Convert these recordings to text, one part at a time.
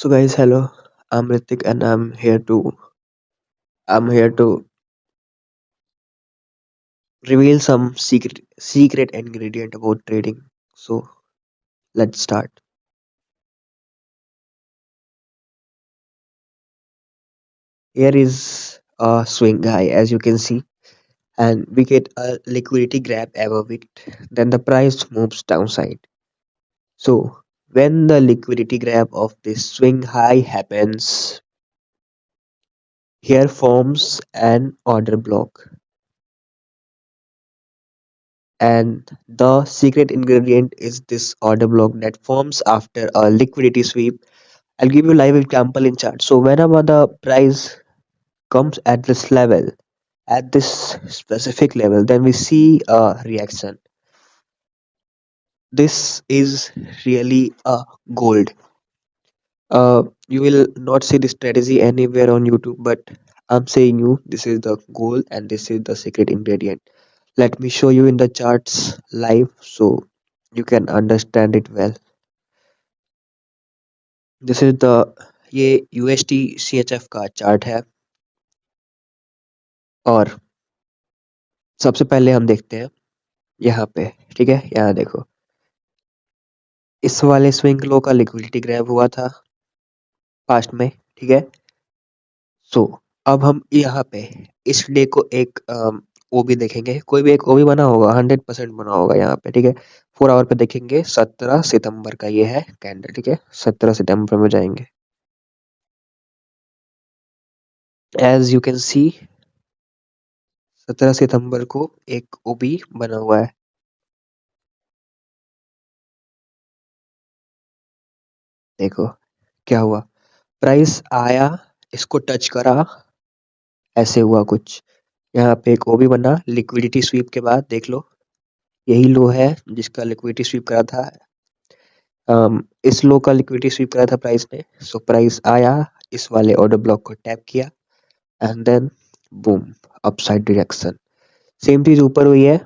So guys, hello. I'm Ritik and I'm here to reveal some secret ingredient about trading. So let's start. Here is a swing high as you can see, and we get a liquidity grab above it. Then the price moves downside. So when the liquidity grab of this swing high happens, here forms an order block. And the secret ingredient is this order block that forms after a liquidity sweep. I'll give you live example in chart. So whenever the price comes at this level, at this specific level, then we see a reaction. This is really a gold. You will not see this strategy anywhere on YouTube, but I'm saying you this is the gold and this is the secret ingredient. Let me show you in the charts live so you can understand it well. This is the ये UST CHF का chart है और सबसे पहले हम देखते हैं यहाँ पे। ठीक है, यहाँ देखो इस वाले स्विंग लो का लिक्विडिटी ग्रैब हुआ था पास्ट में। ठीक है, सो अब हम यहाँ पे इस डे को एक ओबी देखेंगे, कोई भी एक ओबी बना होगा, 100% बना होगा यहाँ पे। ठीक है, 4 आवर पे देखेंगे, 17 सितंबर का ये है कैंडल। ठीक है, 17 सितंबर में जाएंगे। एज यू कैन सी 17 सितंबर को एक ओबी बना हुआ है। देखो क्या हुआ, प्राइस आया, इसको टच करा, ऐसे हुआ कुछ। यहाँ पे एक ओबी बना लिक्विडिटी स्वीप के बाद, देख लो यही लो है जिसका लिक्विडिटी स्वीप करा था। इस लो का लिक्विडिटी स्वीप करा था प्राइस ने। सो प्राइस आया, इस वाले ऑर्डर ब्लॉक को टैप किया and then boom, upside direction. Same चीज ऊपर हुई है,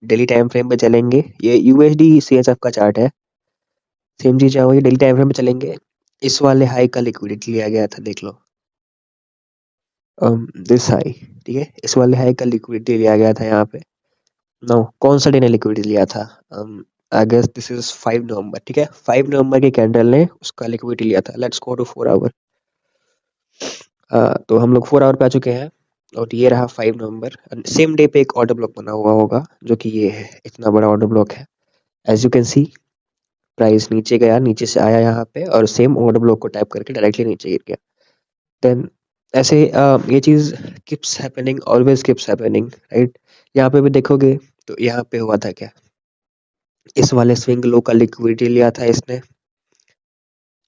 डेली टाइम फ्रेम पे चलेंगे, ये यूएसडी सीएचएफ का चार्ट है। सेम चीज हुई, डेली टाइम फ्रेम पे चलेंगे, इस वाले हाई का लिक्विडिटी लिया गया था, देख लो दिस हाई। ठीक है, इस वाले हाई का लिक्विडिटी लिया गया था यहाँ पे। नाउ कौन सा डे ने लिक्विडिटी लिया था? आई गेस दिस इज 5 नवंबर। ठीक है, 5 नवंबर के कैंडल ने उसका लिक्विडिटी लिया था। Let's go to 4 hour. तो हम लोग 4 आवर पे आ चुके हैं और ये रहा 5 नवंबर। सेम डे पे एक ऑर्डर ब्लॉक बना हुआ होगा जो कि ये है, इतना बड़ा ऑर्डर ब्लॉक है। As you can see price नीचे गया, नीचे से आया यहाँ पे और सेम ऑर्डर ब्लॉक को टैप करके डायरेक्टली नीचे गिर गया। देन ऐसे ये चीज keeps happening, always keeps happening, right? यहाँ पे भी देखोगे तो यहाँ पे हुआ था क्या, इस वाले स्विंग लो का लिक्विडिटी लिया था इसने।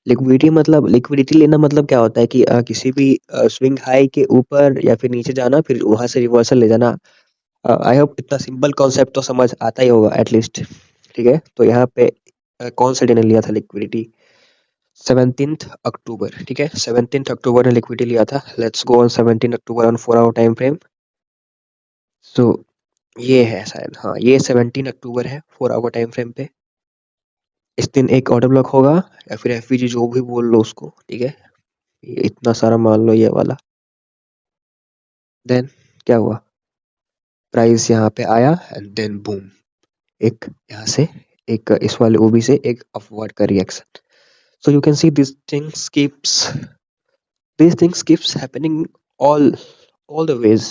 लिक्विडिटी लेना मतलब क्या होता है कि किसी भी स्विंग हाई के ऊपर या फिर नीचे जाना, फिर वहां से रिवर्सल ले जाना। आई होप इतना सिंपल कॉन्सेप्ट तो समझ आता ही होगा एटलीस्ट। ठीक है, तो यहाँ पे कौन सा डे ने लिया था लिक्विडिटी? 17 अक्टूबर। ठीक है, 17 अक्टूबर ने लिक्विडिटी लिया था। Let's go on 17 October on 4 hour time frame. So ये है शायद, हाँ ये 17 अक्टूबर है 4 आवर टाइम फ्रेम पे। इस दिन एक ऑर्डर ब्लॉक होगा या फिर एफवीजी जो भी बोल लो उसको। ठीक है, ये इतना सारा मान लो ये वाला। देन क्या हुआ, प्राइस यहाँ पे आया एंड देन बूम, एक यहाँ से एक इस वाले ओबी से एक अपवर्ड का reaction. So you can see this things keeps happening all all the ways.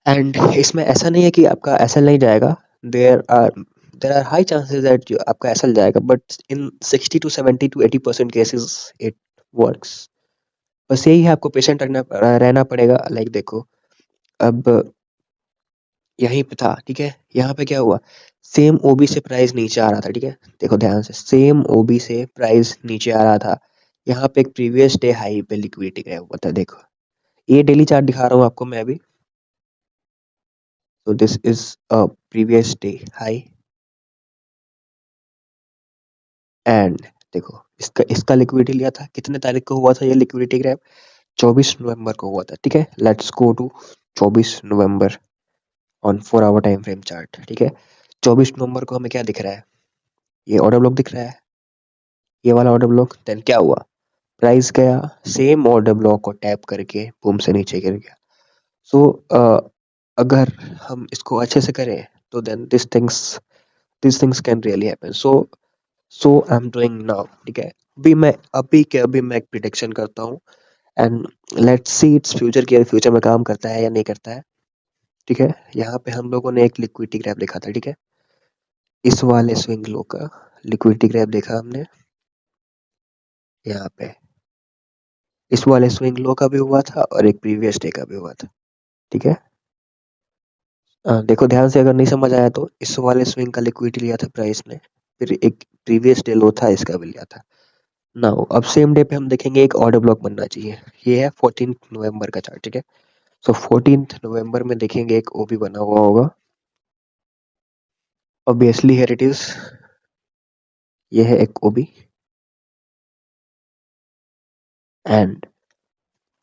And इसमें ऐसा नहीं है कि आपका एसएल नहीं जाएगा। There are there are high chances that आपका एसएल जाएगा, but in 60 to 70 to 80% cases it works. बस यही है, आपको पेशेंट रहना पड़ेगा। लाइक देखो, अब यहीं पे था। ठीक है, यहाँ पे क्या हुआ, सेम ओबी से प्राइस नीचे आ रहा था। ठीक है, देखो ध्यान से, सेम ओबी से प्राइस नीचे आ रहा था। यहाँ पे एक प्रीवियस डे हाई पे लिक्विडिटी गया हुआ था। देखो ये डेली चार्ट दिखा रहा हूँ आपको मैं अभी। तो this is a previous day high and देखो इसका इसका लिक्विडिटी लिया था। कितने तारीख को हुआ था ये लिक्विडिटी ग्रैब? 24 नवंबर को हुआ था। ठीक है, let's go to 24 November on 4 hour time frame chart. ठीक है, 24 नवंबर को हमें क्या दिख रहा है, ये ऑर्डर ब्लॉक दिख रहा है। ये वाला ऑर्डर ब्लॉक, देन क्या हुआ, प्राइस गया, सेम ऑर्डर ब्लॉक को टैप करके बूम से नीचे गिर गया। सो अगर हम इसको अच्छे से करें तो then this things can really happen. So I am doing now, ठीक है। अभी मैं एक प्रिडिक्शन करता हूँ, and let's see it's future की फ्यूचर में काम करता है या नहीं करता है, ठीक है। यहाँ पे हम लोगों ने एक लिक्विडिटी ग्राफ देखा था, ठीक है। इस वाले स्विंग लो का लिक्विडिटी ग्राफ देखा हमने यहाँ पे, इस वाले स्विंग लो का भी हुआ था और एक प्रीवियस डे का भी हुआ था, ठीक है। देखो ध्यान से, अगर नहीं समझ आया तो इस वाले स्विंग का लिक्विडिटी लिया था प्राइस ने, फिर एक प्रीवियस डे लो था, इसका भी लिया था। नाउ अब सेम डे पे हम देखेंगे एक ऑर्डर ब्लॉक बनना चाहिए। ये है 14 नवंबर का चार्ट, ठीक है। सो 14 नवंबर में देखेंगे एक ओबी बना हुआ होगा, ऑब्वियसली हियर इट इज, ये है एक ओबी। एंड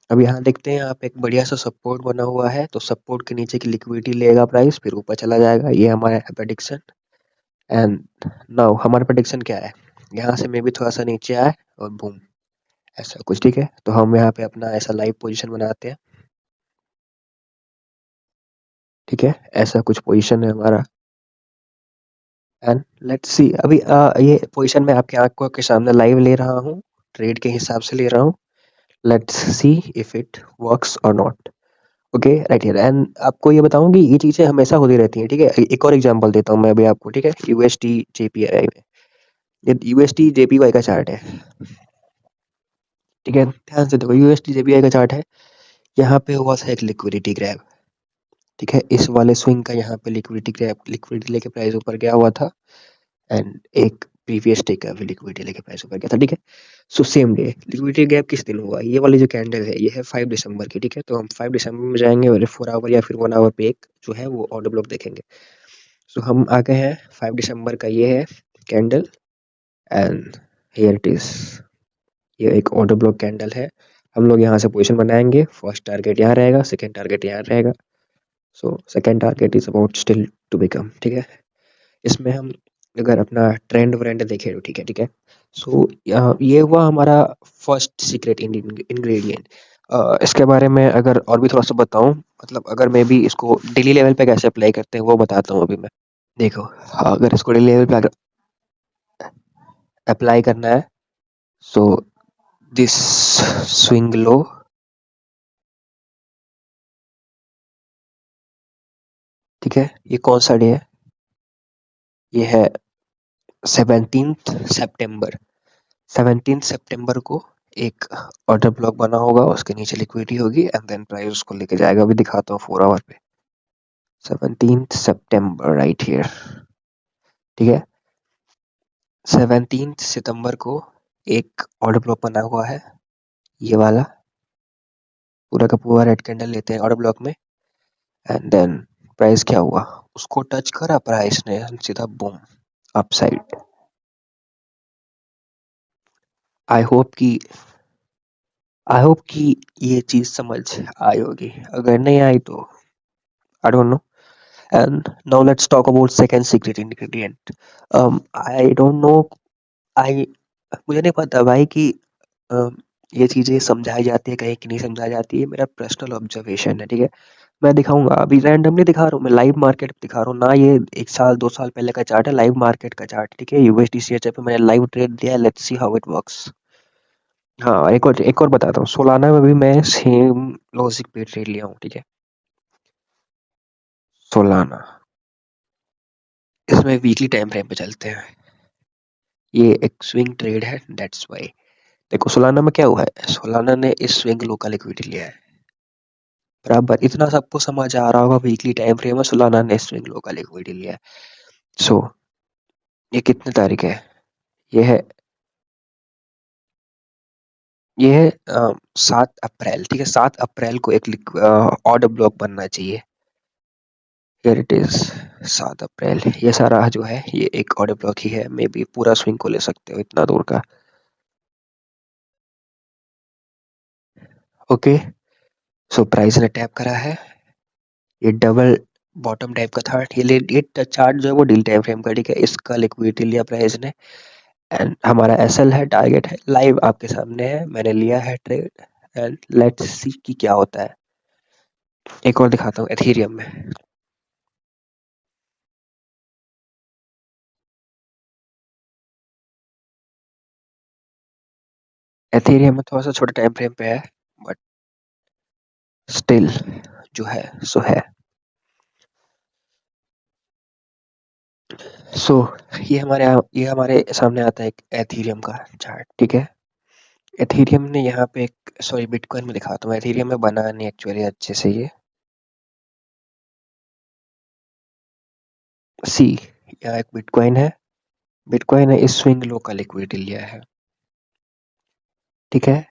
अब यहाँ देखते हैं, यहाँ पे एक बढ़िया सा सपोर्ट बना हुआ है, तो सपोर्ट के नीचे की लिक्विडिटी लेगा प्राइस, फिर ऊपर चला जाएगा। ये हमारा प्रेडिक्शन। एंड नाउ हमारा प्रेडिक्शन क्या है, यहाँ से मे भी थोड़ा सा नीचे आए और बूम, ऐसा कुछ, ठीक है। तो हम यहाँ पे अपना ऐसा लाइव पोजीशन बनाते हैं, ठीक है। ऐसा कुछ पोजीशन है हमारा, एंड लेट्स सी। अभी ये पोजीशन मैं आपके आंखों के सामने लाइव ले रहा हूँ, ट्रेड के हिसाब से ले रहा हूँ। Let's see if it works और not. Okay, right here. And आपको ये बताऊं कि ये चीजें हमेशा होती रहती हैं, ठीक है। एक और एग्जांपल देता हूँ मैं अभी आपको, ठीक है। यूएसटी जेपीआई में, ये यूएसटी जेपीवाई का चार्ट है, ठीक है। ध्यान से देखो, यूएसटी जेपीआई का चार्ट है। यहाँ पे हुआ था एक लिक्विडिटी ग्रैब, ठीक है। इस वाले स्विंग का यहाँ पे लिक्विडिटी ग्रैब, लिक्विडिटी लेके प्राइस ऊपर गया हुआ था, एंड एक प्रीवियस डे का भी लिक्विडिटी लेके प्राइस ऊपर गया था, ठीक है। So same day liquidity gap किस दिन हुआ, ये वाली जो कैंडल है ये है 5 दिसंबर की, ठीक है। तो हम 5 दिसंबर में जाएंगे और 4 आवर या फिर 1 आवर पे एक जो है वो ऑर्डर ब्लॉक देखेंगे। सो हम आ गए हैं 5 दिसंबर का, ये है candle, and here it is, ये एक ऑर्डर ब्लॉक कैंडल है। हम लोग यहाँ से पोजीशन बनाएंगे, फर्स्ट टारगेट यहाँ रहेगा, सेकंड टारगेट यहाँ रहेगा। So second target is about still to become, ठीक है। इसमें हम अगर अपना ट्रेंड व्रेंड देखें तो ठीक है, ठीक है। सो ये हुआ हमारा फर्स्ट सीक्रेट इंग्रेडिएंट। इसके बारे में अगर और भी थोड़ा सा बताऊं, मतलब अगर मैं भी इसको डेली लेवल पे कैसे अप्लाई करते हैं वो बताता हूँ अभी मैं। देखो, अगर इसको डेली लेवल पे अगर अप्लाई करना है, सो दिस स्विंग लो, ठीक है। ये कौन सा डे है, ये है 17 सितंबर। 17 सितंबर को एक ऑर्डर ब्लॉक बना होगा, उसके नीचे लिक्विडिटी होगी, एंड देन प्राइस उसको लेके जाएगा। अभी दिखाता हूँ 4 आवर पे, 17 सितंबर राइट हियर, ठीक है। 17 सितंबर को एक ऑर्डर ब्लॉक बना हुआ है, ये वाला पूरा का पूरा रेड कैंडल लेते हैं ऑर्डर ब्लॉक में, एंड देन प्राइस क्या हुआ, उसको टच करा प्राइस ने, सीधा बूम अपसाइड। आई होप कि आई होप कि ये चीज समझ आई होगी, अगर नहीं आई तो I don't know. And now let's talk about second secret ingredient. I don't know. I मुझे नहीं पता भाई कि um, ये चीजें समझाई जाती है कहीं कि नहीं समझाई जाती है। मेरा पर्सनल ऑब्जर्वेशन है, ठीक है। मैं दिखाऊंगा, अभी रैंडमली दिखा रहा हूँ, मैं लाइव मार्केट दिखा रहा हूँ ना। ये 1 साल 2 साल पहले का चार्ट है, लाइव मार्केट का चार्ट, ठीक है। यूएसडी सीएचएफ पे मैंने लाइव ट्रेड दिया है, let's see how it works. हाँ, एक और बताता हूँ, सोलाना में भी मैं सेम लॉजिक पे ट्रेड लिया हूँ, ठीक है। सोलाना, इसमें वीकली टाइम फ्रेम पे चलते हैं, ये एक स्विंग ट्रेड है, दैट्स वाई। देखो सोलाना में क्या हुआ है, सोलाना ने इस स्विंग लो का लिक्विडिटी लिया है, बराबर। इतना सबको समझ आ रहा होगा, वीकली टाइम फ्रेम में सोलाना ने स्विंग लो का लिक्विडिटी लिया है। सो ये कितने तारीख है, ये है ये है 7 अप्रैल, ठीक है। 7 अप्रैल को एक ऑर्डर ब्लॉक बनना चाहिए, हियर इट इज। 7 अप्रैल, ये सारा जो है ये एक ऑर्डर ब्लॉक ही है, मे बी पूरा स्विंग को ले सकते हो इतना दूर का, ओके। सो प्राइस ने टैप करा है, ये डबल बॉटम टाइप का था, ये चार्ट जो है वो डील टाइम फ्रेम का, ठीक है। इसका लिक्विडिटी लिया प्राइस ने, एंड हमारा एसएल है, टारगेट है, लाइव आपके सामने है, मैंने लिया है ट्रेड एंड लेट्स सी कि क्या होता है। एक और दिखाता हूँ एथीरियम में। एथीरियम में थोड़ा सा छोटे टाइम फ्रेम पे है, बट स्टिल जो है सो है। सो ये हमारे सामने आता है एक एथीरियम का चार्ट, ठीक है। एथीरियम ने यहाँ पे एक, सॉरी बिटकॉइन में दिखाता हूँ, एथीरियम में बना नहीं एक्चुअली अच्छे से ये। सी, यहाँ एक बिटकॉइन है, बिटकॉइन ने इस स्विंग लो का लिक्विडिटी लिया है, ठीक है।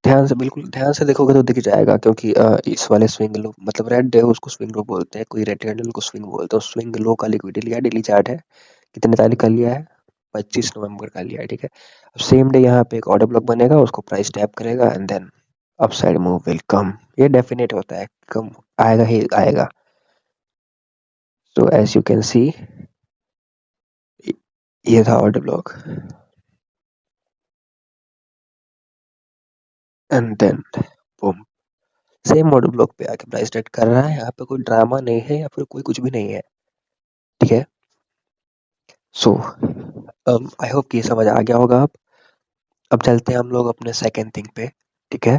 ध्यान से, बिल्कुल ध्यान से देखोगे तो दिख जाएगा, क्योंकि इस वाले स्विंग लो मतलब रेड डे उसको स्विंग लो बोलते हैं, कोई रेड कैंडल को स्विंग बोलते हैं। स्विंग लो का लिक्विडिटी लिया, डेली चार्ट है, कितने तारीख का लिया है, 25 नवंबर का लिया है, ठीक है। अब सेम डे यहाँ पे एक ऑर्डर ब्लॉक बनेगा, उसको प्राइस टैप करेगा and then upside move will come. ये डेफिनेट होता है, कम आएगा ही आएगा। So as you can see, ये था order block and then boom, same order block पे आके प्राइस ट्रेड कर रहा है। यहाँ पे कोई ड्रामा नहीं है या फिर कोई कुछ भी नहीं है, ठीक है। सो आई होप कि ये समझ आ गया होगा। अब चलते हैं हम लोग अपने सेकंड थिंग पे, ठीक है।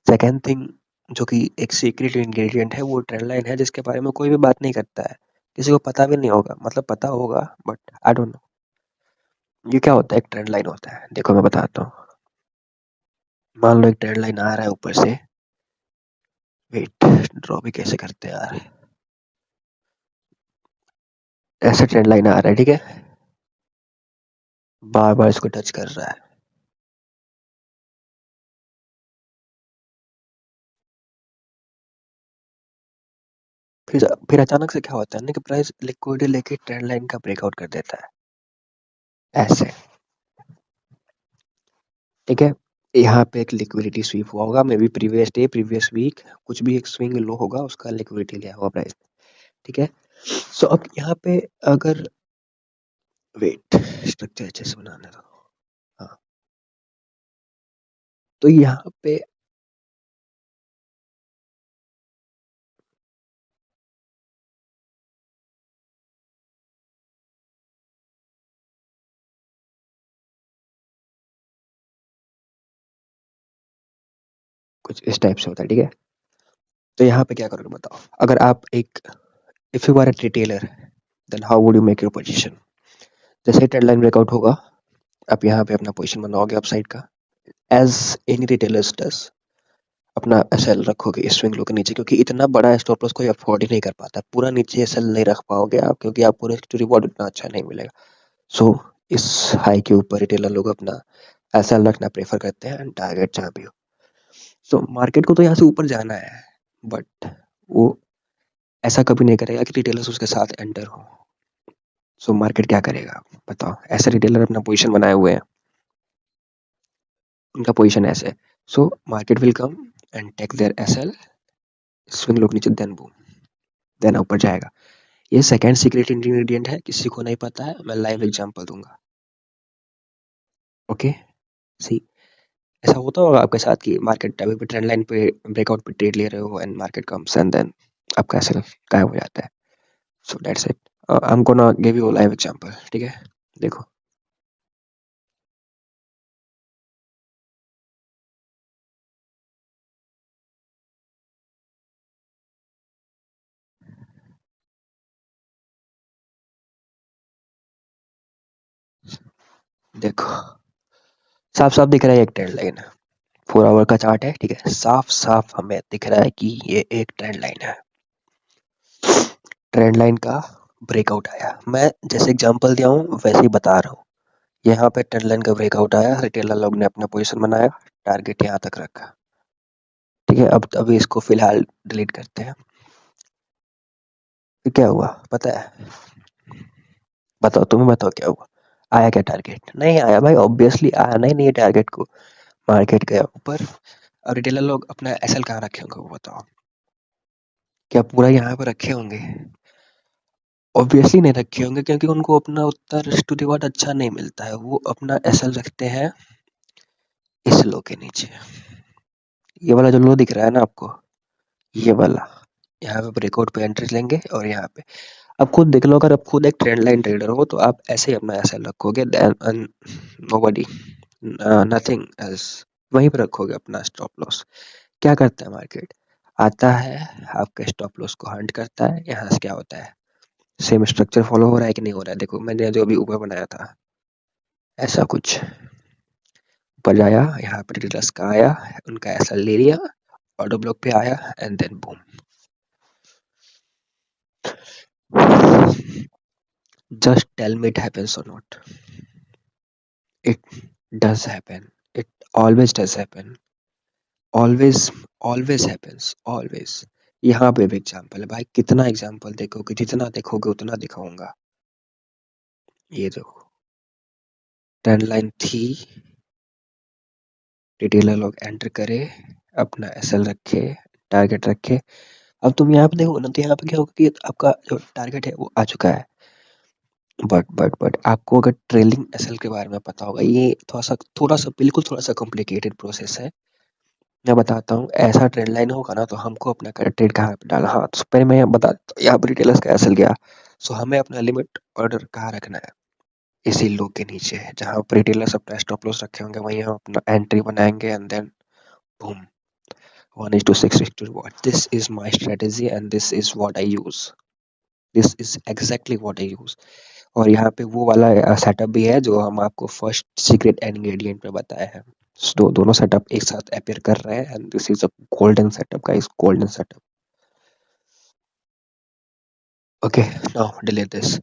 सेकंड थिंग जो कि एक सीक्रेट इंग्रेडिएंट है, वो ट्रेंड लाइन है, जिसके बारे में कोई भी बात नहीं करता है, किसी को पता भी नहीं होगा, मतलब पता होगा बट आई डोंट नो ये क्या होता है। एक ट्रेंड लाइन होता है, देखो मैं बताता हूँ। मान लो एक ट्रेंड लाइन आ रहा है ऊपर से, वेट ड्रॉ भी कैसे करते हैं यार, ऐसे ट्रेंड लाइन आ रहा है, ठीक है, बार बार इसको टच कर रहा है, फिर अचानक से क्या होता है ना कि प्राइस लिक्विडिटी लेके ट्रेंड लाइन का ब्रेकआउट कर देता है ऐसे, ठीक है। यहाँ पे एक लिक्विडिटी स्वीप हुआ होगा, maybe previous day, previous week, कुछ भी एक स्विंग लो होगा, उसका लिक्विडिटी लिया होगा प्राइस, ठीक है। सो अब यहाँ पे अगर, वेट स्ट्रक्चर अच्छे से बनाने दो, हाँ, तो यहाँ पे कुछ इस टाइप से होता है, ठीक है। तो यहाँ पे क्या करोगे बताओ, अगर आप एक, if you are a retailer, then how would you make your position. जैसे ही ट्रेंड लाइन ब्रेकआउट होगा, आप यहाँ पे अपना पोजीशन बनाओगे अपसाइड का, एज एनी रिटेलर्स डज, अपना एसएल रखोगे इस स्विंग लो के नीचे, क्योंकि इतना बड़ा स्टॉप लॉस कोई अफोर्ड ही नहीं कर पाता, पूरा नीचे एसएल नहीं रख पाओगे आप, क्योंकि आपको रिस्क टू रिवॉर्ड इतना अच्छा नहीं मिलेगा। सो इस हाई के ऊपर रिटेलर लोग अपना एसएल रखना प्रेफर करते हैं एंड टारगेट जहाँ भी हो। सो मार्केट को तो यहाँ से ऊपर जाना है, बट वो ऐसा कभी नहीं करेगा कि रिटेलर्स उसके साथ एंटर हो। सो मार्केट क्या करेगा बताओ, ऐसे रिटेलर अपना पोजीशन बनाए हुए हैं, उनका पोजीशन ऐसे है। So market will come and take their SL, swing लोग नीचे, देन बूम, देन ऊपर जाएगा। ये सेकंड सीक्रेट इंग्रेडिएंट है, किसी को नहीं पता है, मैं लाइव एग्जांपल दूंगा, ओके। सी, ऐसा होता होगा आपके साथ कि मार्केट अभी भी ट्रेंड लाइन पे ब्रेकआउट पे ट्रेड ले रहे हो and market comes and then आपका ऐसे गायब हो जाता है। So that's it, I am gonna give you live example, ठीक है। देखो, देखो साफ साफ दिख रहा है एक ट्रेंड लाइन है, 4 आवर का चार्ट है, ठीक है, साफ साफ हमें दिख रहा है कि ये एक ट्रेंड लाइन है। ट्रेंड लाइन का ब्रेकआउट आया, मैं जैसे एग्जांपल दिया हूँ वैसे ही बता रहा हूँ। यहाँ पे ट्रेंड लाइन का ब्रेकआउट आया, रिटेलर लोग ने अपना पोजीशन बनाया, टारगेट यहाँ तक रखा, ठीक है। अब अभी इसको फिलहाल डिलीट करते हैं। फिर क्या हुआ पता है, बताओ तुम्हें, बताओ क्या हुआ, आया क्या टारगेट, नहीं आया भाई, ऑब्वियसली आना ही नहीं है टारगेट को, मार्केट गया ऊपर। अब रिटेलर लोग अपना एसएल कहाँ रखे होंगे वो बताओ, क्या पूरा यहाँ पे रखे होंगे, ऑब्वियसली नहीं रखे होंगे क्योंकि उनको अपना उत्तर टू रिवॉर्ड अच्छा नहीं मिलता है। वो अपना एसएल रखते हैं इस लो के नीचे। ये वाला जो लो दिख रहा है ना आपको, ये वाला, यहाँ पे ब्रेकआउट पे एंट्री लेंगे और यहाँ पे अब खुद देख लो, अगर आप खुद एक ट्रेंड लाइन ट्रेडर हो तो आप ऐसे ही अपना एसएल रखोगे, नोबडी, नथिंग एल्स, वहीं पर रखोगे अपना स्टॉप लॉस। क्या करता है मार्केट, आता है आपके स्टॉप लॉस को हंट करता है, यहाँ से क्या होता है, सेम स्ट्रक्चर फॉलो हो रहा है कि नहीं हो रहा है। देखो मैंने जो अभी ऊपर बनाया था ऐसा कुछ, ऊपर जाया, यहाँ पे डिटेल्स का आया, उनका ऐसा ले लिया, ऑटो ब्लॉक पे आया and then boom. Just tell me it happens और not. It does happen, it always does happen, always, always happens, always. यहाँ पे भी एग्जाम्पल है भाई, कितना एग्जाम्पल देखोगे, जितना देखोगे उतना दिखाऊंगा। ये देखो ट्रेंड लाइन थी, रिटेलर लोग एंटर करे, अपना एसएल रखे, टारगेट रखे। अब तुम यहाँ पे देखो ना, तो यहाँ पे क्या होगा कि आपका जो टारगेट है वो आ चुका है, बट आपको अगर ट्रेलिंग एसएल के बारे में पता होगा, ये थोड़ा सा बिल्कुल थोड़ा सा कॉम्प्लिकेटेड प्रोसेस है। मैं बताता हूँ, ऐसा ट्रेंड लाइन होगा ना तो हमको अपना ट्रेड कहाँ पे डालना, हाँ तो पहले मैं बता, यहाँ पे रिटेलर्स का एसएल गया, सो हमें अपना लिमिट ऑर्डर कहाँ रखना है, इसी लो के नीचे, जहाँ पर रिटेलर्स अपना स्टॉप लॉस रखे होंगे वहीं हम अपना एंट्री बनाएंगे and then boom, 1:6 what, this is my strategy and this is what I use, this is exactly what I use। और यहाँ पे वो वाला सेटअप भी है जो हम आपको फर्स्ट सीक्रेट इंग्रेडिएंट में बताया है। दोनों सेटअप एक साथ अपेयर कर रहे हैं and this is a golden setup guys, golden setup. Okay, now delete this.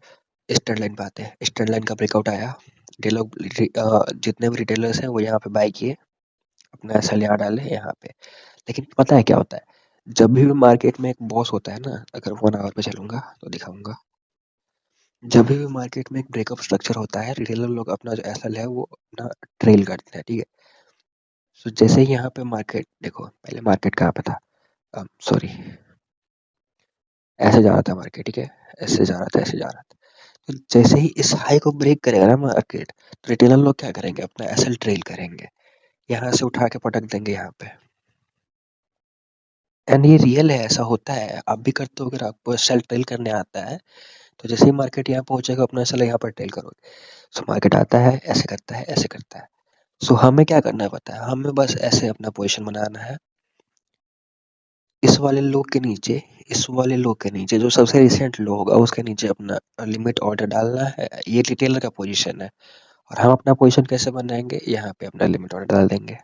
Stand line पे आते हैं, स्टैंड लाइन का ब्रेकआउट आया, जितने भी रिटेलर्स हैं वो यहाँ पे बाय किए, अपना एसएल यहाँ डाले यहाँ पे। लेकिन पता है क्या होता है, जब भी मार्केट में एक बॉस होता है ना, अगर 1 आवर पे चलूंगा तो दिखाऊंगा, जब भी मार्केट में एक ब्रेकअप स्ट्रक्चर होता है, रिटेलर लोग अपना जो एसएल है वो अपना ट्रेल करते हैं, ठीक है। सो जैसे ही यहाँ पे मार्केट देखो, पहले मार्केट कहाँ पे था, सॉरी, ऐसे जा रहा था मार्केट, ठीक है, ऐसे जा रहा था, ऐसे जा रहा था। तो जैसे ही इस हाई को ब्रेक करेगा ना मार्केट, तो रिटेलर लोग क्या करेंगे, अपना एसएल ट्रेल करेंगे, यहाँ से उठा के पटक देंगे यहाँ पे। एंड ये रियल है, ऐसा होता है, आप भी करते हो, अगर आपको एसएल ट्रेल करने आता है तो जैसे ही मार्केट यहाँ पहुंचेगा अपना एसएल यहाँ पर ट्रेल करोगे। सो मार्केट आता है, ऐसे करता है, ऐसे करता है। सो हमें क्या करना है पता है, हमें बस ऐसे अपना पोजीशन बनाना है, इस वाले लो के नीचे, इस वाले लो के नीचे जो सबसे रिसेंट लो होगा उसके नीचे अपना लिमिट ऑर्डर डालना है। ये रिटेलर का पोजीशन है और हम अपना पोजीशन कैसे बनाएंगे, यहाँ पे अपना लिमिट ऑर्डर डाल देंगे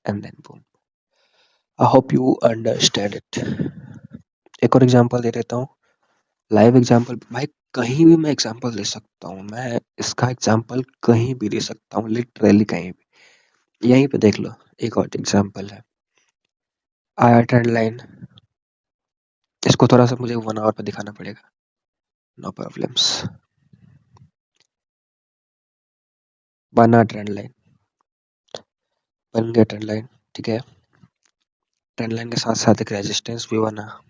and then boom. I hope you understand it. एक और एग्जांपल दे देता हूँ, लाइव एग्जांपल भाई, कहीं भी मैं एग्जांपल दे सकता हूँ, मैं इसका एग्जांपल कहीं भी दे सकता हूँ, लिटरली कहीं भी। यहीं पे देख लो, एक और एग्जांपल है, आया ट्रेंड लाइन, इसको थोड़ा सा मुझे 1 आवर पे दिखाना पड़ेगा, नो प्रॉब्लम्स। बना ट्रेंड लाइन, बन गया ट्रेंड लाइन, ठीक है। ट्रेंड लाइन के साथ साथ एक रेजिस्टेंस भी बना,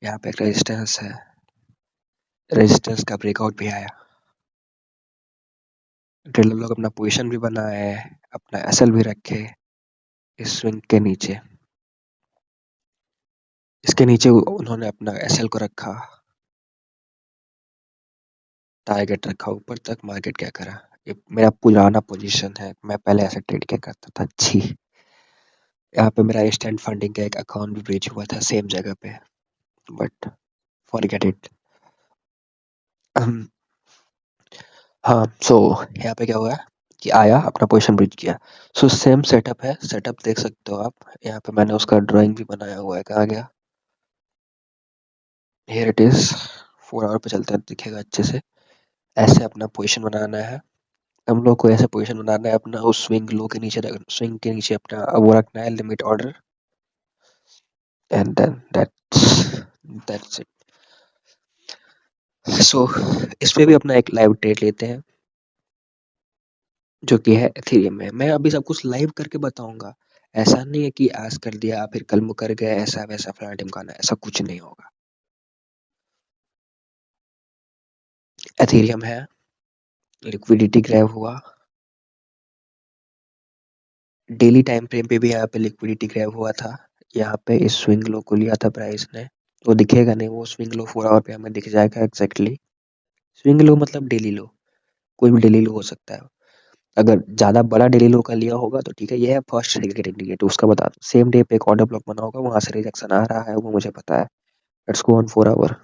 यहाँ पे एक रेजिस्टेंस है, रेजिस्टेंस का ब्रेकआउट भी आया, ट्रेलर लोग अपना पोजीशन भी बनाए, अपना एसएल भी रखे इस स्विंग के नीचे, इसके नीचे उन्होंने अपना एसएल को रखा, टारगेट रखा ऊपर तक। मार्केट क्या करा, ये मेरा पुराना पोजीशन है, मैं पहले ऐसे ट्रेड किया करता था, छी। यहाँ पे मेरा इंस्टेंट फंडिंग का एक अकाउंट भी ब्रीच हुआ था सेम जगह पे, बट फॉरगेट इट। हाँ, सो यहाँ पे क्या हुआ कि आया, अपना पोजीशन ब्रीच किया। सो सेम सेटअप है, सेटअप देख सकते हो आप, यहाँ पे मैंने उसका ड्राइंग भी बनाया हुआ है, कहाँ गया, हियर इट इज। 4 आवर पे चलता है, दिखेगा अच्छे से। ऐसे अपना पोजीशन बनाना है, हम लोग को ऐसे पोजीशन बनाना है अपना, उस स्विंग लो के नीचे, स्विंग के नीचे अपना वो रखना है limit order and then that's it. So इस पे भी अपना एक लाइव ट्रेड लेते हैं जो कि है एथेरियम में। मैं अभी सब कुछ लाइव करके बताऊंगा, ऐसा नहीं है कि आज कर दिया फिर कल मुकर गए, ऐसा वैसा फलाना ढिमकाना, ऐसा कुछ नहीं होगा। एथेरियम है, लिक्विडिटी ग्रैब हुआ, डेली टाइम फ्रेम पे भी यहाँ पे लिक्विडिटी ग्रैब हुआ था। यहाँ पे इस स्विंग लो को लिया था प्राइस ने, वो दिखेगा नहीं, वो स्विंग लो 4 आवर पे हमें दिख जाएगा एग्जैक्टली। स्विंग लो मतलब डेली लो, कोई भी डेली लो हो सकता है। अगर ज्यादा बड़ा डेली लो का लिया होगा तो ठीक है, ये है फर्स्ट सेकंड इंडिकेटर, उसका बता दो। सेम डे पे एक ऑर्डर ब्लॉक बना होगा, वहां से रिजेक्शन आ रहा है, वो मुझे पता है। Let's go on 4 hour.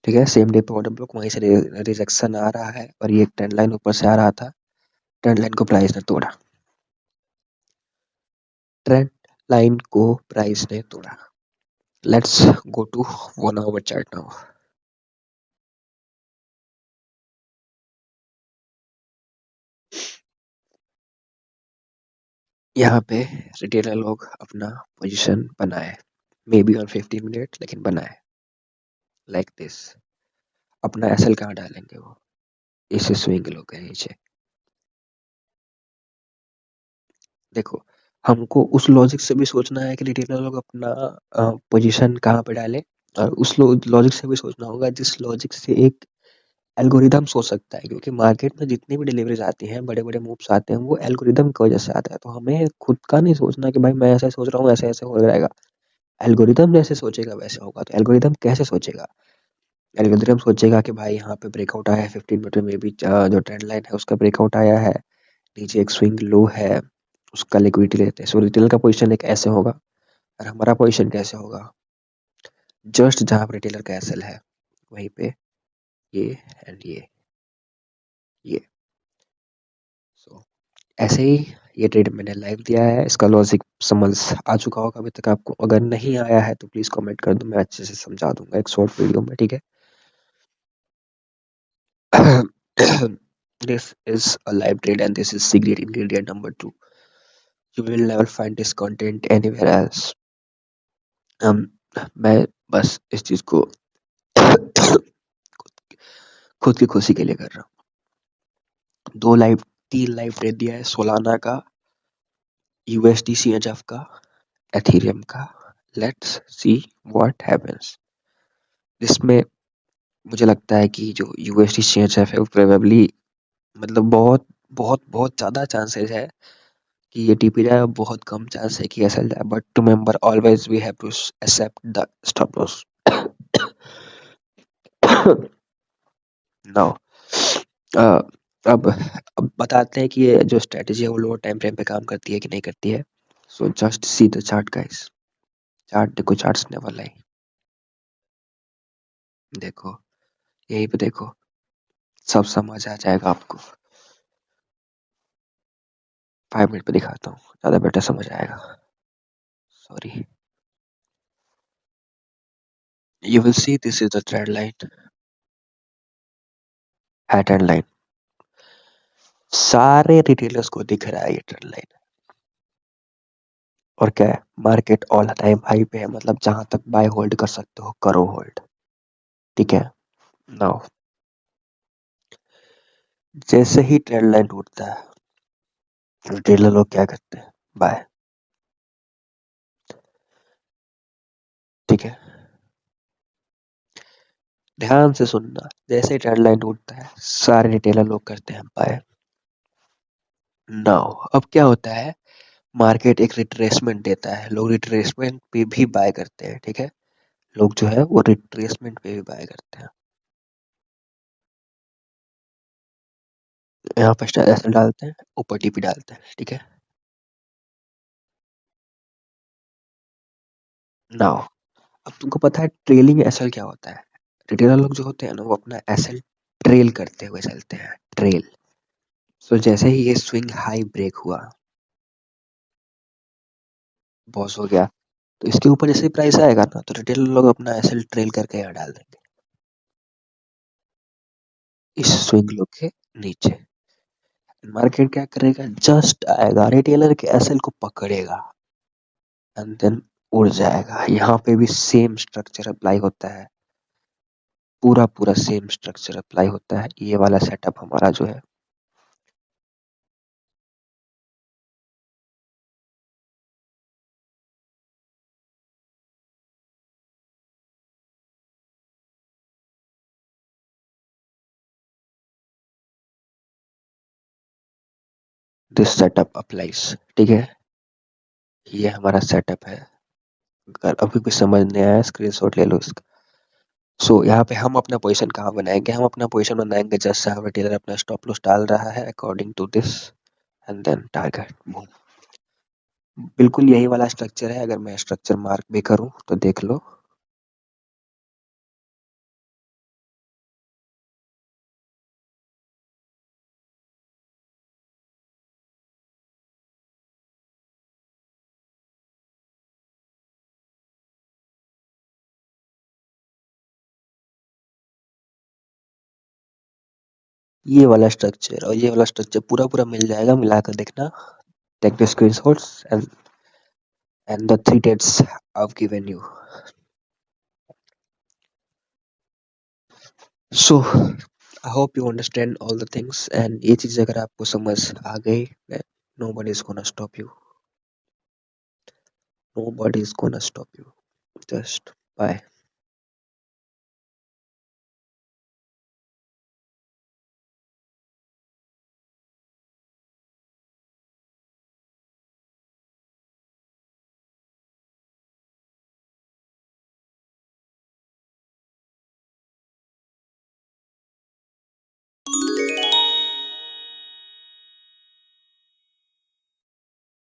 ठीक है, सेम डे पे ऑर्डर ब्लॉक, वहीं से रिजेक्शन आ रहा है, और ये ट्रेंड लाइन ऊपर से आ रहा था, ट्रेंड लाइन को प्राइस ने तोड़ा, ट्रेंड लाइन को प्राइस ने तोड़ा। Let's go to 1 hour chart now. यहाँ पे रिटेलर लोग अपना पोजीशन बनाए, मे बी ऑन 15 मिनट, लेकिन बनाए लाइक दिस। अपना एसएल कहाँ डालेंगे वो, इस स्विंग लो के नीचे। देखो, हमको उस लॉजिक से भी सोचना है कि रिटेलर लोग अपना पोजीशन कहाँ पे डाले, और उस लॉजिक से भी सोचना होगा जिस लॉजिक से एक एल्गोरिदम सोच सकता है, क्योंकि मार्केट में जितनी भी डिलीवरीज आती हैं, बड़े बड़े मूव्स आते हैं, वो एल्गोरिदम की वजह से आता है। तो हमें खुद का नहीं सोचना कि भाई मैं ऐसा सोच रहा हूँ, ऐसे ऐसे हो जाएगा। एल्गोरिदम जैसे सोचेगा वैसे होगा। तो एल्गोरिदम कैसे सोचेगा, एल्गोरिदम सोचेगा कि भाई यहाँ पे ब्रेकआउट आया है 15 मिनट में, भी जो ट्रेंड लाइन है उसका ब्रेकआउट आया है, नीचे एक स्विंग लो है, उसका लिक्विडिटी लेते हैं। सो रिटेलर का पोजीशन एक ऐसे होगा, और हमारा पोजीशन कैसे होगा, जस्ट जहां पर रिटेलर का एसएल है वहीं पे, ये एंड ये सो ऐसे ही ये ट्रेड मैंने लाइव दिया है। इसका लॉजिक समझ आ चुका होगा अभी तक आपको, अगर नहीं आया है तो प्लीज कमेंट कर दो, मैं अच्छे से समझा दूंगा एक शॉर्ट वीडियो में, ठीक है। This is a live trade and this is secret ingredient number 2. You will never find this content anywhere else. um, मैं बस इस चीज को खुद की खुशी के लिए कर रहा हूँ। 3 लाइव ट्रेड दिया है, सोलाना का, यूएसडी सीएचएफ का, एथेरियम का। Let's see what happens. इसमें मुझे लगता है कि जो यूएसडी सीएचएफ है वो प्रोबेबली, मतलब बहुत बहुत बहुत ज्यादा चांसेस है कि ये टीपी जाए, और बहुत कम चांस है कि एसएल जाए। But remember always we have to accept the stop loss. Now अब बताते हैं कि ये जो स्ट्रेटजी है वो लोअर टाइम फ्रेम पे काम करती है कि नहीं करती है। So just see the chart guys. Chart देखो, चार्ट्स ने वाला है, देखो यहीं पे देखो, सब समझ आ जाएगा आपको। 5 मिनट पे दिखाता हूँ, ज्यादा बेटर समझ आएगा। Sorry, you will see this is the trend line, है ट्रेंड लाइन, सारे रिटेलर्स को दिख रहा है ये ट्रेंड लाइन। और क्या है, मार्केट ऑल टाइम हाई पे है, मतलब जहां तक बाय होल्ड कर सकते हो करो होल्ड, ठीक है। नाउ जैसे ही ट्रेंड लाइन टूटता है, रिटेलर लोग क्या करते हैं, बाय, ठीक है। ध्यान से सुनना, जैसे ही ट्रेंड लाइन टूटता है सारे रिटेलर लोग करते हैं बाय। नाउ अब क्या होता है, मार्केट एक रिट्रेसमेंट देता है, लोग रिट्रेसमेंट पे भी बाय करते हैं, ठीक है। लोग जो है वो रिट्रेसमेंट पे भी बाय करते हैं। यहाँ पे ऐसे डालते हैं, ऊपर टीपी डालते हैं, ठीक है। नाउ अब तुमको पता है ट्रेलिंग एसएल क्या होता है। रिटेलर लोग जो होते हैं ना, वो अपना एसएल ट्रेल करते हुए चलते हैं, ट्रेल। सो जैसे ही ये स्विंग हाई ब्रेक हुआ, बॉस हो गया, तो इसके ऊपर जैसे प्राइस आएगा ना, तो रिटेलर लोग अपना एसएल ट्रेल करके यहाँ डाल देंगे, इस स्विंग लो के नीचे। मार्केट क्या करेगा, जस्ट आएगा, रिटेलर के एसएल को पकड़ेगा, एंड देन उड़ जाएगा। यहाँ पे भी सेम स्ट्रक्चर अप्लाई होता है, पूरा पूरा सेम स्ट्रक्चर अप्लाई होता है। ये वाला सेटअप हमारा जो है, दिस सेटअप अप्लाइज। ठीक है, ये हमारा सेटअप है। अगर अभी भी समझ नहीं आया स्क्रीनशॉट ले लो इसका। सो यहाँ पे हम अपना पोजीशन कहाँ बनाएंगे, हम अपना पोजीशन बनाएंगे जैसे हमारा टेलर अपना स्टॉप लॉस डाल रहा है according to this and then target. बिल्कुल यही वाला स्ट्रक्चर है, अगर मैं स्ट्रक्चर मार्क भी करूं तो देख लो। ये वाला स्ट्रक्चर और ये वाला स्ट्रक्चर पूरा पूरा मिल जाएगा, मिलाकर देखना। Take the screenshots and the three dates I've given you. So I hope you understand all the things, and ये चीज अगर आपको समझ आ गई, nobody is gonna stop you. Nobody is gonna stop you. Just bye.